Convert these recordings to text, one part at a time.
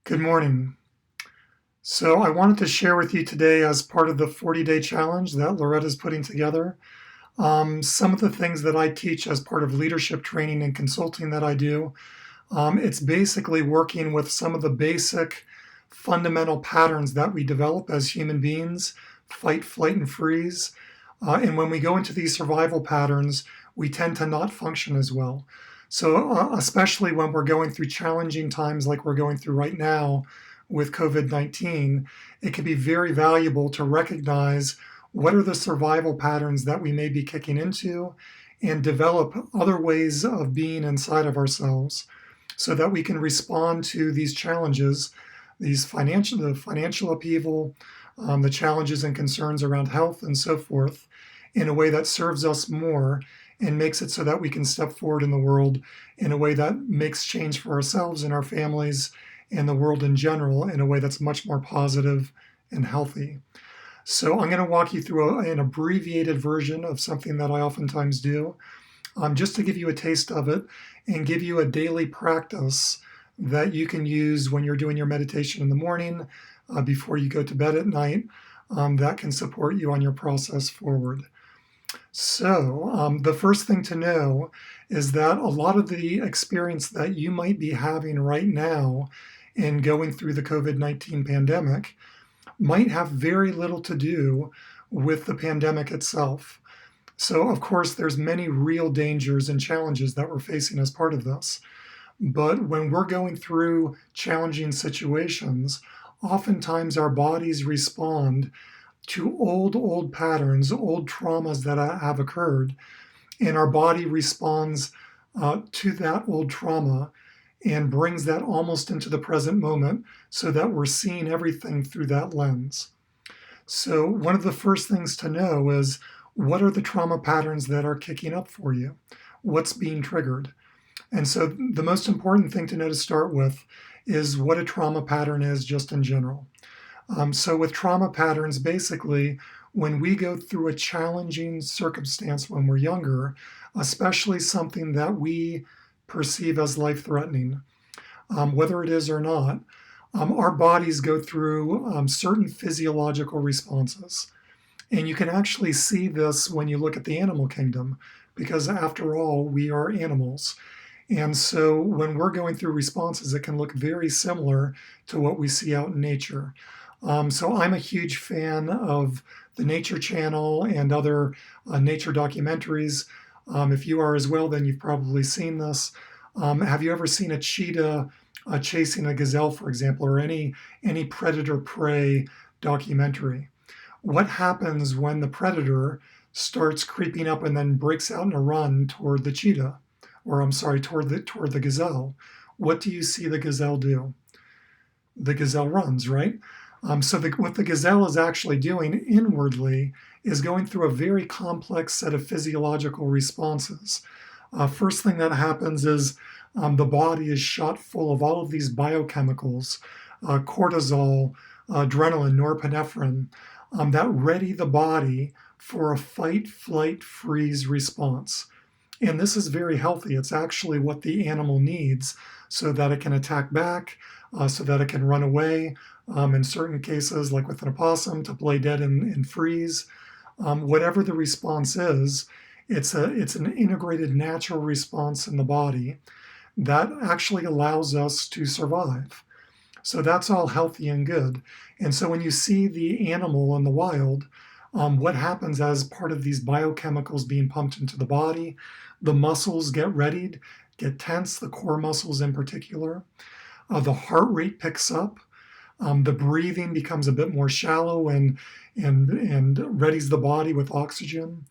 Good morning. So, I wanted to share with you today, as part of the 40-day challenge that Loretta's putting together, some of the things that I teach as part of leadership training and consulting that I do. It's basically working with some of the basic fundamental patterns that we develop as human beings: fight, flight, and freeze. And when we go into these survival patterns, we tend to not function as well. So, especially when we're going through challenging times like we're going through right now with COVID 19, it can be very valuable to recognize what are the survival patterns that we may be kicking into and develop other ways of being inside of ourselves so that we can respond to these challenges, the financial upheaval, the challenges and concerns around health and so forth, in a way that serves us more and makes it so that we can step forward in the world in a way that makes change for ourselves and our families and the world in general in a way that's much more positive and healthy. So, I'm going to walk you through an abbreviated version of something that I oftentimes do, just to give you a taste of it and give you a daily practice that you can use when you're doing your meditation in the morning, before you go to bed at night, that can support you on your process forward. So, the first thing to know is that a lot of the experience that you might be having right now in going through the COVID 19 pandemic might have very little to do with the pandemic itself. So, of course, there's many real dangers and challenges that we're facing as part of this. But when we're going through challenging situations, oftentimes our bodies respond to old patterns, old traumas that have occurred, and our body responds to that old trauma and brings that almost into the present moment so that we're seeing everything through that lens. So, one of the first things to know is, what are the trauma patterns that are kicking up for you? What's being triggered? And so, the most important thing to know to start with is what a trauma pattern is, just in general. So, with trauma patterns, basically, when we go through a challenging circumstance when we're younger, especially something that we perceive as life threatening, whether it is or not, our bodies go through certain physiological responses. And you can actually see this when you look at the animal kingdom, because after all, we are animals. And so when we're going through responses, it can look very similar to what we see out in nature. So I'm a huge fan of the Nature Channel and other nature documentaries. If you are as well, then you've probably seen this. Have you ever seen a cheetah chasing a gazelle, for example, or any predator prey documentary? What happens when the predator starts creeping up and then breaks out in a run toward the cheetah, or I'm sorry, toward the gazelle? What do you see the gazelle do? The gazelle runs, right? What the gazelle is actually doing inwardly is going through a very complex set of physiological responses. First thing that happens is the body is shot full of all of these biochemicals, cortisol, adrenaline, norepinephrine, that ready the body for a fight, flight, freeze response. And this is very healthy. It's actually what the animal needs so that it can attack back, so that it can run away. In certain cases, like with an opossum, to play dead and freeze. Whatever the response is, it's an integrated natural response in the body that actually allows us to survive. So that's all healthy and good. And so when you see the animal in the wild, what happens as part of these biochemicals being pumped into the body? The muscles get readied, get tense, the core muscles in particular. The heart rate picks up. The breathing becomes a bit more shallow and readies the body with oxygen.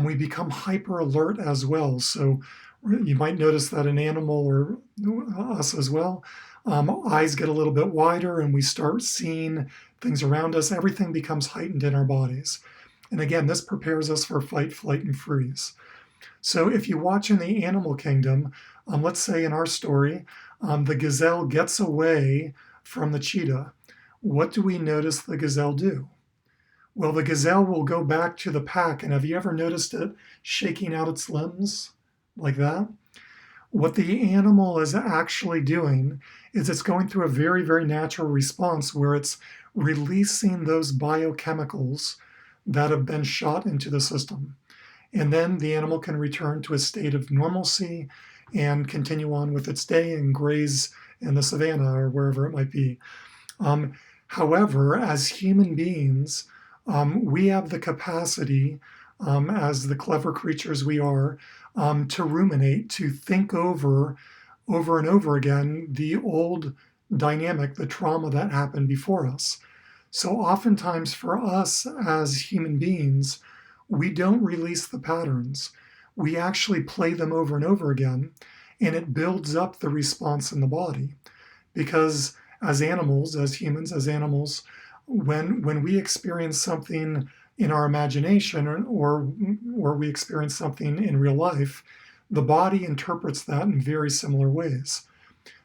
We become hyper alert as well. So you might notice that an animal, or us as well, eyes get a little bit wider and we start seeing things around us. Everything becomes heightened in our bodies. And again, this prepares us for fight, flight, and freeze. So if you watch in the animal kingdom, let's say in our story, the gazelle gets away from the cheetah. What do we notice the gazelle do? Well, the gazelle will go back to the pack. And have you ever noticed it shaking out its limbs like that? What the animal is actually doing is it's going through a very, very natural response where it's releasing those biochemicals that have been shot into the system. And then the animal can return to a state of normalcy and continue on with its day and graze in the savannah or wherever it might be. Um, However, as human beings, we have the capacity, as the clever creatures we are, to ruminate, to think over and over again, the old dynamic, the trauma that happened before us. So oftentimes for us as human beings, we don't release the patterns. We actually play them over and over again, and it builds up the response in the body. Because as animals, as humans, as animals, when we experience something in our imagination or we experience something in real life, the body interprets that in very similar ways.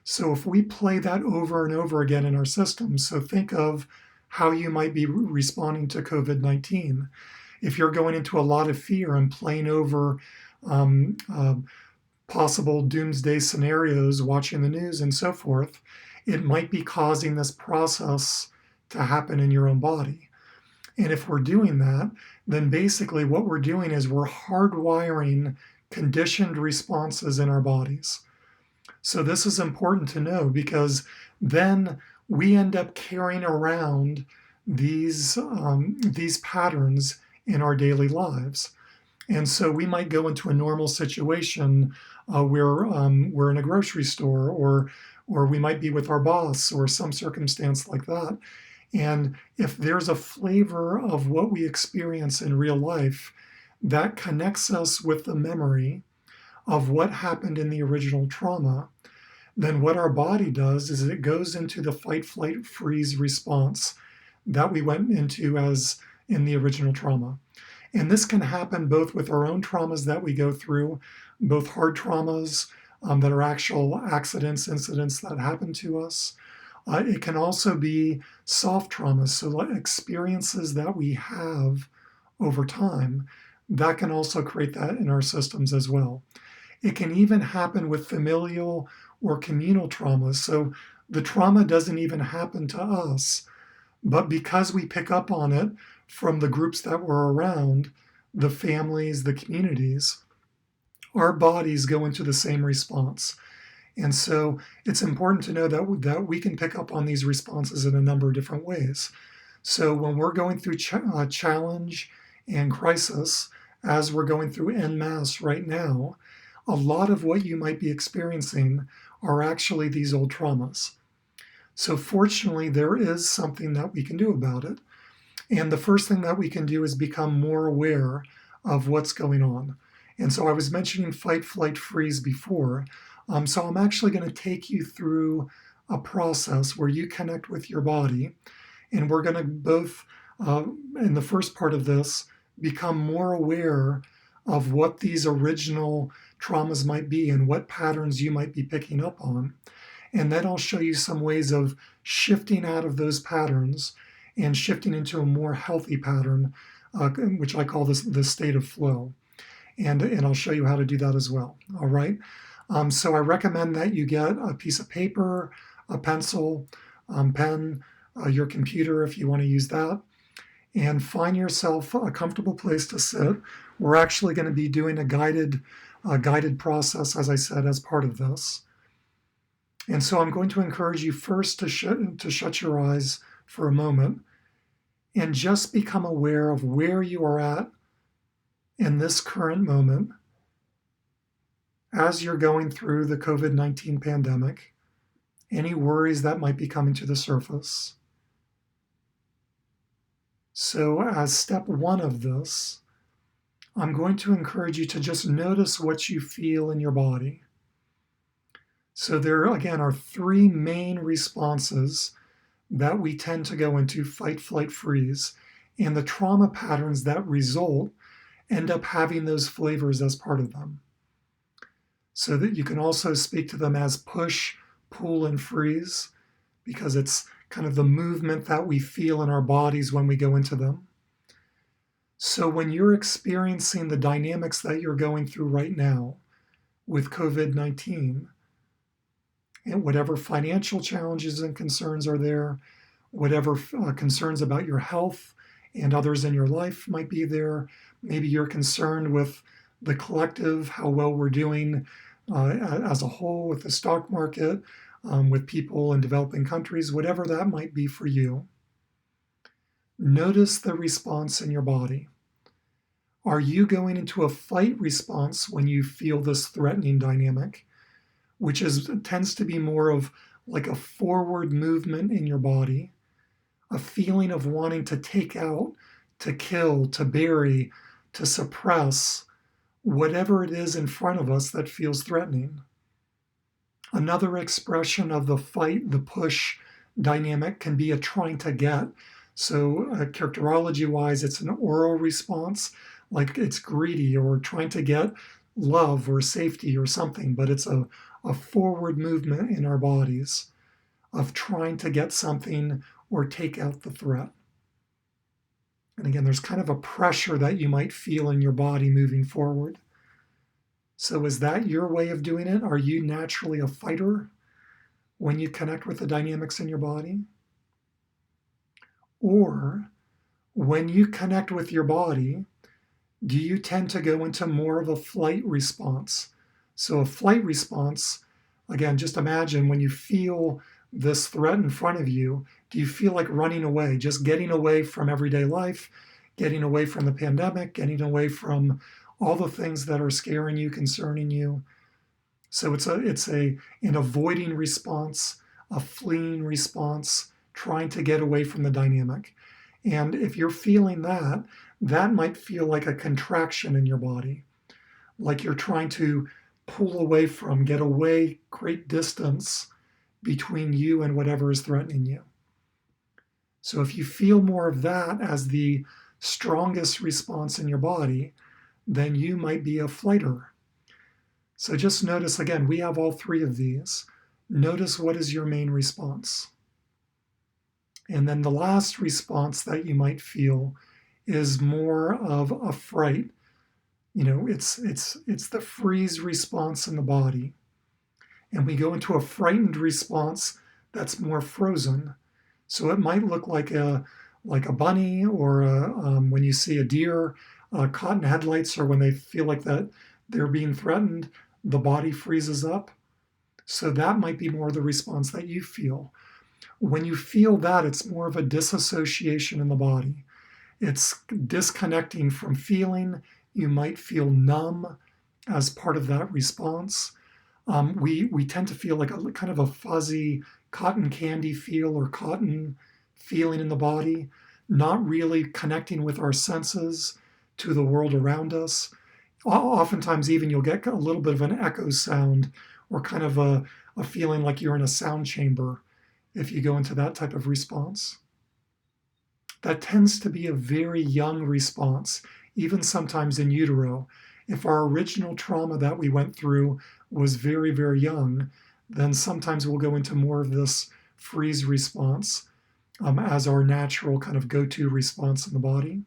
So if we play that over and over again in our systems, so think of how you might be responding to COVID-19. If you're going into a lot of fear and playing over um, uh, possible doomsday scenarios, watching the news and so forth, it might be causing this process to happen in your own body. And if we're doing that, then basically what we're doing is we're hardwiring conditioned responses in our bodies. So this is important to know because then we end up carrying around these patterns in our daily lives. And so we might go into a normal situation where we're in a grocery store, or we might be with our boss, or some circumstance like that. And if there's a flavor of what we experience in real life that connects us with the memory of what happened in the original trauma, then what our body does is it goes into the fight, flight, freeze response that we went into as in the original trauma. And this can happen both with our own traumas that we go through, both hard traumas that are actual accidents, incidents that happen to us. It can also be soft traumas, so experiences that we have over time that can also create that in our systems as well. It can even happen with familial or communal traumas. So the trauma doesn't even happen to us, but because we pick up on it from the groups that we're around, the families, the communities, our bodies go into the same response. And so it's important to know that we can pick up on these responses in a number of different ways. So when we're going through challenge and crisis, as we're going through en masse right now, a lot of what you might be experiencing are actually these old traumas. So fortunately, there is something that we can do about it. And the first thing that we can do is become more aware of what's going on. And so I was mentioning fight, flight, freeze before. So I'm actually going to take you through a process where you connect with your body. And we're going to both, in the first part of this, become more aware of what these original traumas might be and what patterns you might be picking up on. And then I'll show you some ways of shifting out of those patterns and shifting into a more healthy pattern, which I call the state of flow. And I'll show you how to do that as well. All right. So I recommend that you get a piece of paper, a pencil, pen, your computer if you want to use that, and find yourself a comfortable place to sit. We're actually going to be doing a guided process, as I said, as part of this. And so I'm going to encourage you first to shut your eyes for a moment and just become aware of where you are at in this current moment as you're going through the COVID-19 pandemic, any worries that might be coming to the surface. So as step one of this, I'm going to encourage you to just notice what you feel in your body. So there, again, are three main responses that we tend to go into: fight, flight, freeze. And the trauma patterns that result end up having those flavors as part of them. So that you can also speak to them as push, pull, and freeze, because it's kind of the movement that we feel in our bodies when we go into them. So when you're experiencing the dynamics that you're going through right now, with COVID-19. And whatever financial challenges and concerns are there, whatever concerns about your health and others in your life might be there. Maybe you're concerned with the collective, how well we're doing as a whole with the stock market, with people in developing countries, whatever that might be for you. Notice the response in your body. Are you going into a fight response when you feel this threatening dynamic, which tends to be more of like a forward movement in your body, a feeling of wanting to take out, to kill, to bury, to suppress whatever it is in front of us that feels threatening? Another expression of the fight, the push dynamic can be a trying to get. So, characterology wise, it's an oral response, like it's greedy or trying to get love or safety or something, but it's a forward movement in our bodies of trying to get something or take out the threat. And again, there's kind of a pressure that you might feel in your body moving forward. So, is that your way of doing it? Are you naturally a fighter when you connect with the dynamics in your body? Or when you connect with your body, do you tend to go into more of a flight response? So, a flight response, again, just imagine when you feel this threat in front of you, do you feel like running away, just getting away from everyday life, getting away from the pandemic, getting away from all the things that are scaring you, concerning you? So it's an avoiding response, a fleeing response, trying to get away from the dynamic. And if you're feeling that, that might feel like a contraction in your body, like you're trying to pull away from, get away, create distance between you and whatever is threatening you. So if you feel more of that as the strongest response in your body, then you might be a flighter. So just notice again, we have all three of these. Notice what is your main response. And then the last response that you might feel is more of a fright. You know, it's the freeze response in the body. And we go into a frightened response that's more frozen. So it might look like a bunny, or when you see a deer caught in headlights, or when they feel like that they're being threatened, the body freezes up. So that might be more the response that you feel. When you feel that, it's more of a disassociation in the body. It's disconnecting from feeling. You might feel numb as part of that response. We tend to feel like a kind of a fuzzy cotton candy feel or cotton feeling in the body, not really connecting with our senses to the world around us. Oftentimes, even you'll get a little bit of an echo sound, or kind of a feeling like you're in a sound chamber if you go into that type of response. That tends to be a very young response, even sometimes in utero. If our original trauma that we went through was very, very young, then sometimes we'll go into more of this freeze response as our natural kind of go-to response in the body.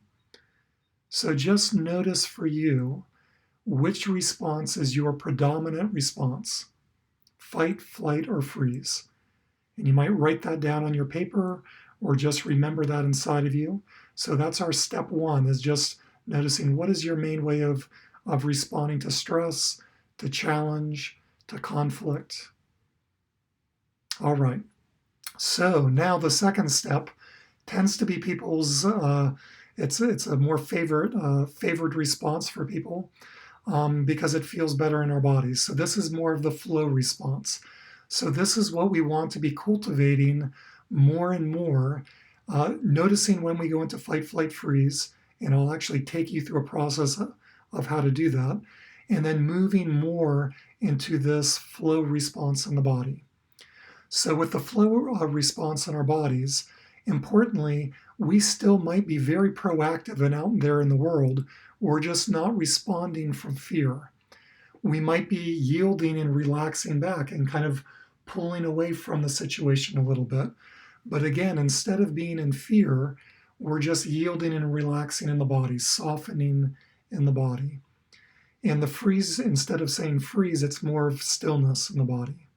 So just notice for you, which response is your predominant response? Fight, flight, or freeze? And you might write that down on your paper, or just remember that inside of you. So that's our step one, is just noticing what is your main way of responding to stress, to challenge, to conflict. All right. So now the second step tends to be people's, it's a more favored response for people because it feels better in our bodies. So this is more of the flow response. So this is what we want to be cultivating more and more, noticing when we go into fight, flight, freeze, and I'll actually take you through a process of how to do that, and then moving more into this flow response in the body. So with the flow response in our bodies, importantly, we still might be very proactive and out there in the world. We're just not responding from fear. We might be yielding and relaxing back and kind of pulling away from the situation a little bit. But again, instead of being in fear, we're just yielding and relaxing in the body, softening in the body. And the freeze, instead of saying freeze, it's more of stillness in the body.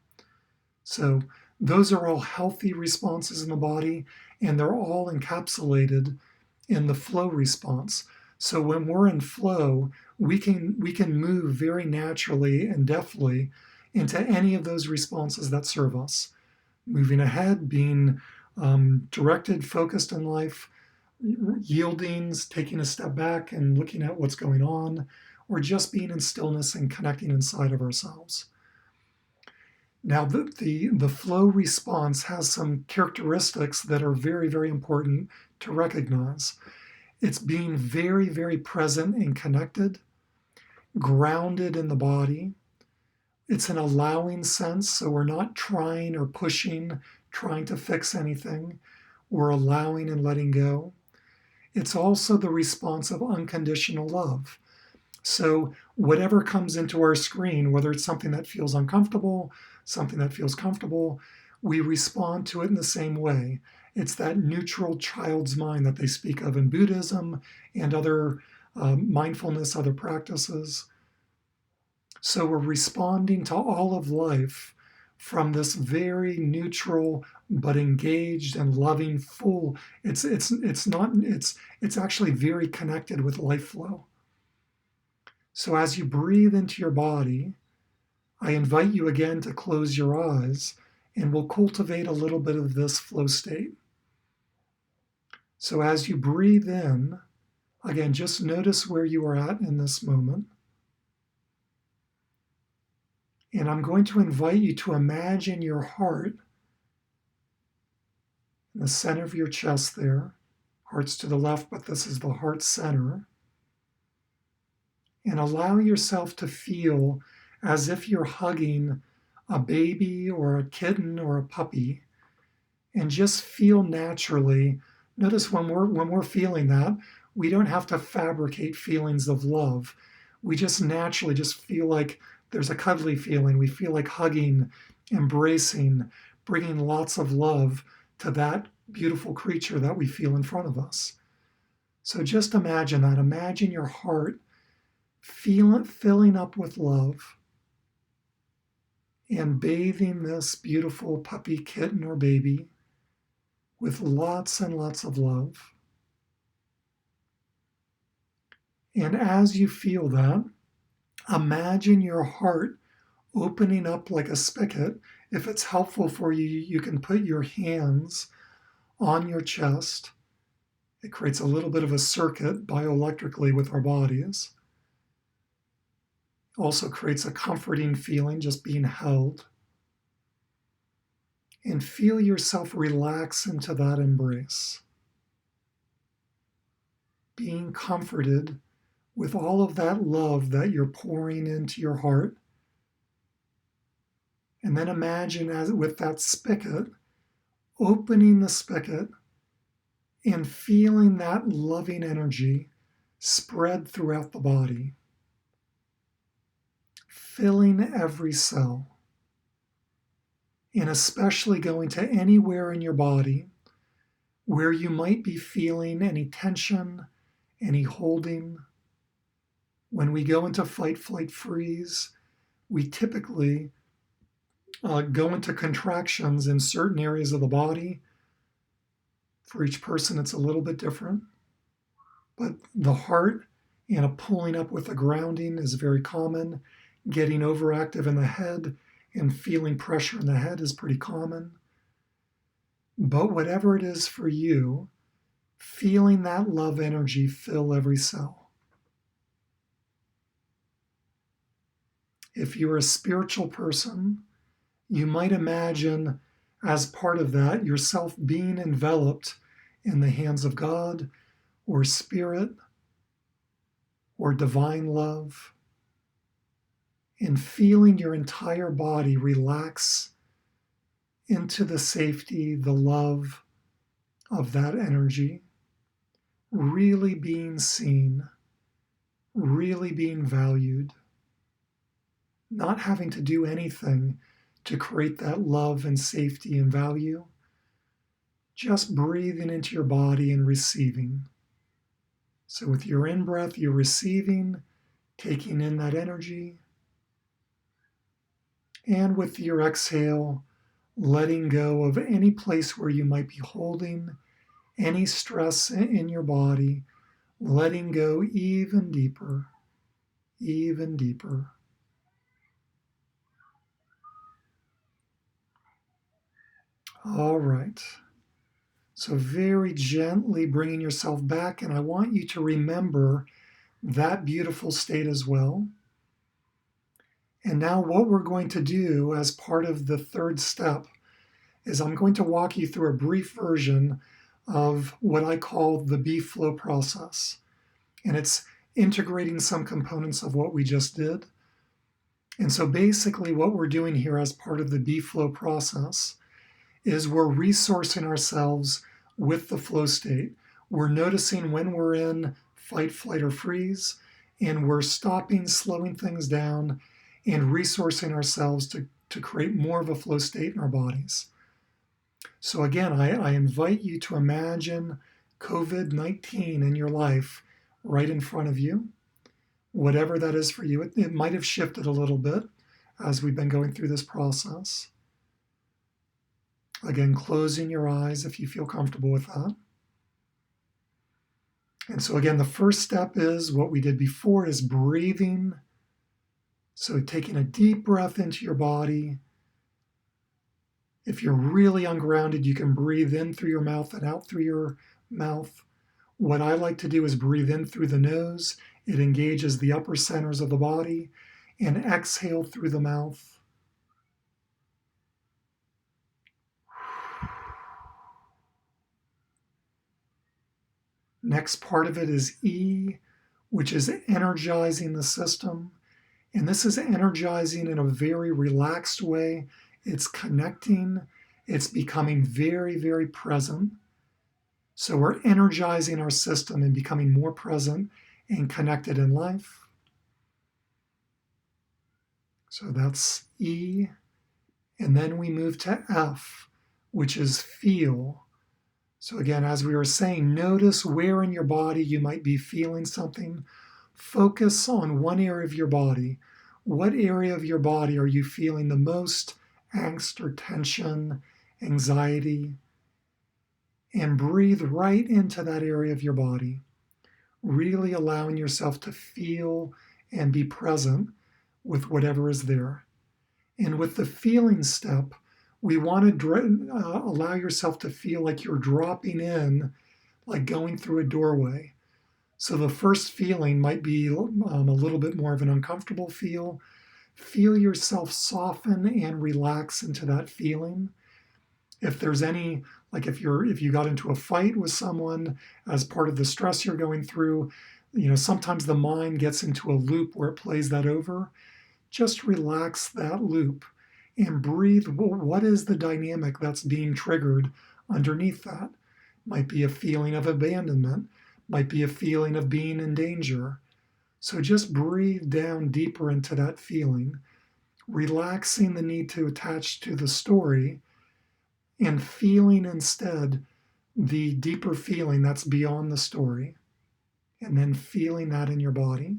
So those are all healthy responses in the body, and they're all encapsulated in the flow response. So when we're in flow, we can move very naturally and deftly into any of those responses that serve us. Moving ahead, being directed, focused in life, yieldings, taking a step back and looking at what's going on, or just being in stillness and connecting inside of ourselves. Now, the flow response has some characteristics that are very, very important to recognize. It's being very, very present and connected, grounded in the body. It's an allowing sense, so we're not trying or pushing, trying to fix anything. We're allowing and letting go. It's also the response of unconditional love. So whatever comes into our screen, whether it's something that feels uncomfortable, something that feels comfortable, we respond to it in the same way. It's that neutral child's mind that they speak of in Buddhism and other mindfulness, other practices. So we're responding to all of life from this very neutral but engaged and loving full. It's actually very connected with life flow. So as you breathe into your body, I invite you again to close your eyes, and we'll cultivate a little bit of this flow state. So as you breathe in, again, just notice where you are at in this moment. And I'm going to invite you to imagine your heart in the center of your chest there. Heart's to the left, but this is the heart center. And allow yourself to feel as if you're hugging a baby or a kitten or a puppy, and just feel naturally. Notice when we're feeling that, we don't have to fabricate feelings of love. We just naturally just feel like there's a cuddly feeling. We feel like hugging, embracing, bringing lots of love to that beautiful creature that we feel in front of us. So just imagine that. Imagine your heart filling up with love and bathing this beautiful puppy, kitten, or baby with lots and lots of love. And as you feel that, imagine your heart opening up like a spigot. If it's helpful for you, you can put your hands on your chest. It creates a little bit of a circuit bioelectrically with our bodies. Also creates a comforting feeling, just being held. And feel yourself relax into that embrace. Being comforted with all of that love that you're pouring into your heart. And then imagine as with that spigot, opening the spigot and feeling that loving energy spread throughout the body, filling every cell, and especially going to anywhere in your body where you might be feeling any tension, any holding. When we go into fight, flight, freeze, we typically go into contractions in certain areas of the body. For each person, it's a little bit different. But the heart and a pulling up with a grounding is very common. Getting overactive in the head and feeling pressure in the head is pretty common. But whatever it is for you, feeling that love energy fill every cell. If you're a spiritual person, you might imagine as part of that yourself being enveloped in the hands of God or spirit or divine love, and feeling your entire body relax into the safety, the love of that energy, really being seen, really being valued, not having to do anything to create that love and safety and value, just breathing into your body and receiving. So with your in-breath, you're receiving, taking in that energy. And with your exhale, letting go of any place where you might be holding any stress in your body, letting go even deeper, even deeper. All right. So very gently bringing yourself back, and I want you to remember that beautiful state as well. And now what we're going to do as part of the third step is I'm going to walk you through a brief version of what I call the B-flow process. And it's integrating some components of what we just did. And so basically what we're doing here as part of the B-flow process is we're resourcing ourselves with the flow state. We're noticing when we're in fight, flight, or freeze, and we're stopping, slowing things down, and resourcing ourselves to create more of a flow state in our bodies. So again, I invite you to imagine COVID-19 in your life right in front of you, whatever that is for you. It might have shifted a little bit as we've been going through this process. Again, closing your eyes if you feel comfortable with that. And so again, the first step is what we did before is breathing. So taking a deep breath into your body. If you're really ungrounded, you can breathe in through your mouth and out through your mouth. What I like to do is breathe in through the nose. It engages the upper centers of the body, and exhale through the mouth. Next part of it is E, which is energizing the system. And this is energizing in a very relaxed way. It's connecting. It's becoming very, very present. So we're energizing our system and becoming more present and connected in life. So that's E. And then we move to F, which is feel. So again, as we were saying, notice where in your body you might be feeling something. Focus on one area of your body. What area of your body are you feeling the most angst or tension, anxiety? And breathe right into that area of your body, really allowing yourself to feel and be present with whatever is there. And with the feeling step, we want to allow yourself to feel like you're dropping in, like going through a doorway. So the first feeling might be a little bit more of an uncomfortable feel. Feel yourself soften and relax into that feeling. If there's any, like if you got into a fight with someone as part of the stress you're going through, sometimes the mind gets into a loop where it plays that over. Just relax that loop and breathe. What is the dynamic that's being triggered underneath that? Might be a feeling of abandonment, might be a feeling of being in danger. So just breathe down deeper into that feeling, relaxing the need to attach to the story and feeling instead the deeper feeling that's beyond the story, and then feeling that in your body.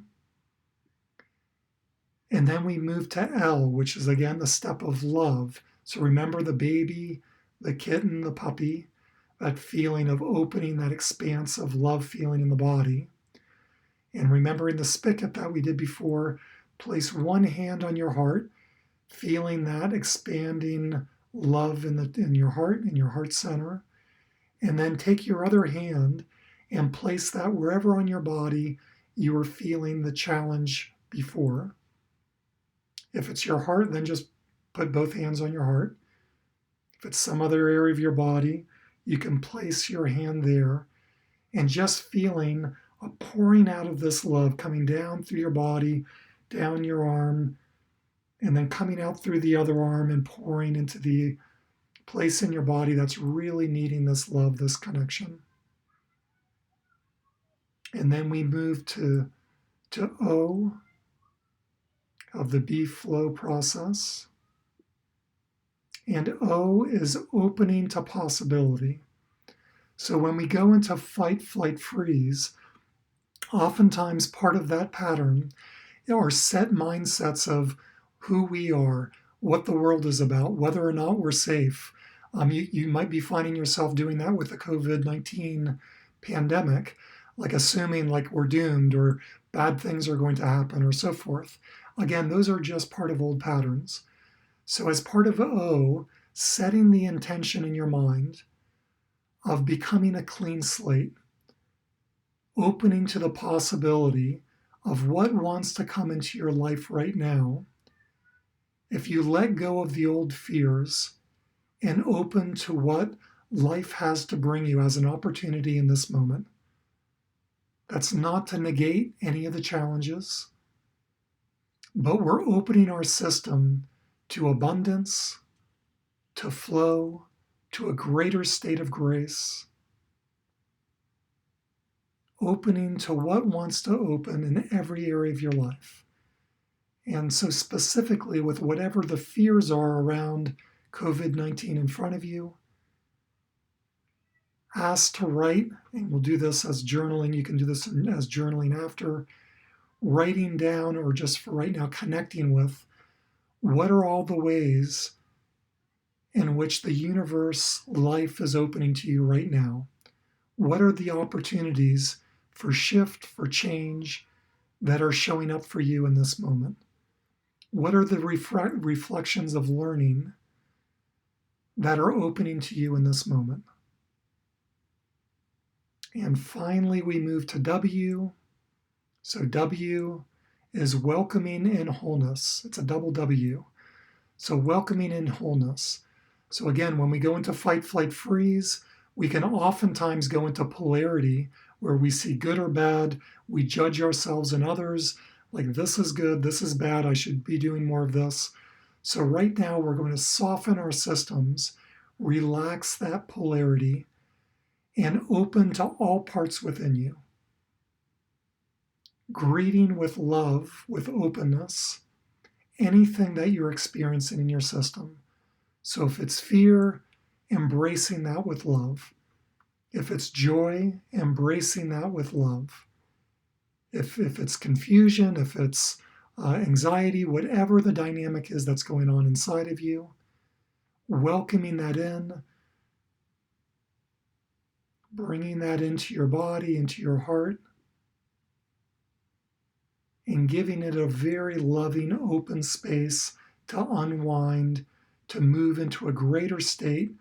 And then we move to L, which is again the step of love. So remember the baby, the kitten, the puppy, that feeling of opening, that expanse of love feeling in the body. And remembering the spigot that we did before, place one hand on your heart, feeling that expanding love in your heart center. And then take your other hand and place that wherever on your body you were feeling the challenge before. If it's your heart, then just put both hands on your heart. If it's some other area of your body, you can place your hand there and just feeling a pouring out of this love coming down through your body, down your arm, and then coming out through the other arm and pouring into the place in your body that's really needing this love, this connection. And then we move to O of the B-flow process. And O is opening to possibility. So when we go into fight, flight, freeze, oftentimes part of that pattern our set mindsets of who we are, what the world is about, whether or not we're safe. You might be finding yourself doing that with the COVID-19 pandemic, like assuming like we're doomed or bad things are going to happen or so forth. Again, those are just part of old patterns. So as part of O, setting the intention in your mind of becoming a clean slate, opening to the possibility of what wants to come into your life right now, if you let go of the old fears and open to what life has to bring you as an opportunity in this moment. That's not to negate any of the challenges, but we're opening our system to abundance, to flow, to a greater state of grace, opening to what wants to open in every area of your life. And so specifically with whatever the fears are around COVID-19 in front of you, ask to write, and we'll do this as journaling, you can do this as journaling after, writing down or just for right now connecting with what are all the ways in which the universe, life is opening to you right now. What are the opportunities for shift, for change that are showing up for you in this moment? What are the reflections of learning that are opening to you in this moment? And finally, we move to W. So W is welcoming in wholeness. It's a double W. So welcoming in wholeness. So again, when we go into fight, flight, freeze, we can oftentimes go into polarity where we see good or bad. We judge ourselves and others like this is good, this is bad, I should be doing more of this. So right now we're going to soften our systems, relax that polarity, and open to all parts within you. Greeting with love, with openness, anything that you're experiencing in your system. So if it's fear, embracing that with love. If it's joy, embracing that with love. If it's confusion, if it's anxiety, whatever the dynamic is that's going on inside of you, welcoming that in, bringing that into your body, into your heart, and giving it a very loving, open space to unwind, to move into a greater state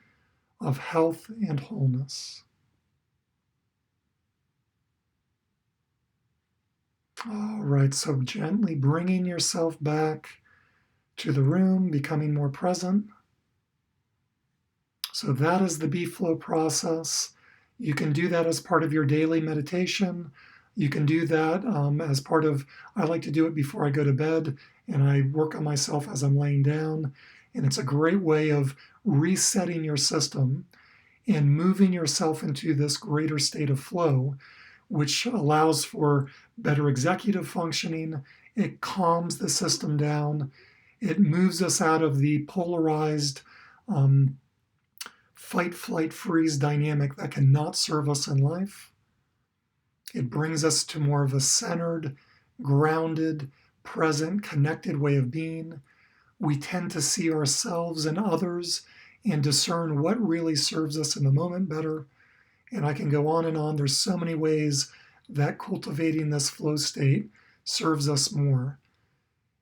of health and wholeness. All right, so gently bringing yourself back to the room, becoming more present. So that is the B-Flow process. You can do that as part of your daily meditation. You can do that as part of, I like to do it before I go to bed, and I work on myself as I'm laying down. And it's a great way of resetting your system and moving yourself into this greater state of flow, which allows for better executive functioning. It calms the system down. It moves us out of the polarized fight, flight, freeze dynamic that cannot serve us in life. It brings us to more of a centered, grounded, present, connected way of being. We tend to see ourselves and others and discern what really serves us in the moment better. And I can go on and on. There's so many ways that cultivating this flow state serves us more.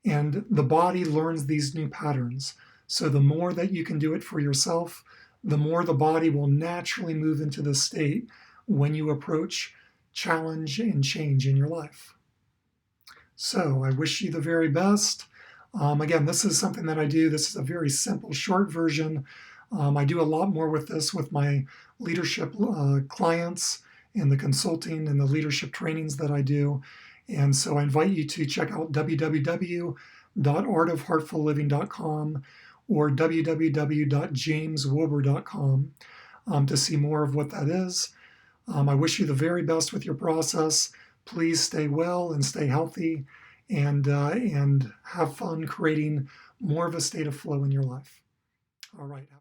And the body learns these new patterns. So the more that you can do it for yourself, the more the body will naturally move into this state when you approach challenge and change in your life. So I wish you the very best. Again, this is something that I do. This is a very simple, short version. I do a lot more with this with my leadership clients and the consulting and the leadership trainings that I do. And so I invite you to check out www.artofheartfulliving.com or www.jameswilbur.com to see more of what that is. I wish you the very best with your process. Please stay well and stay healthy and have fun creating more of a state of flow in your life. All right.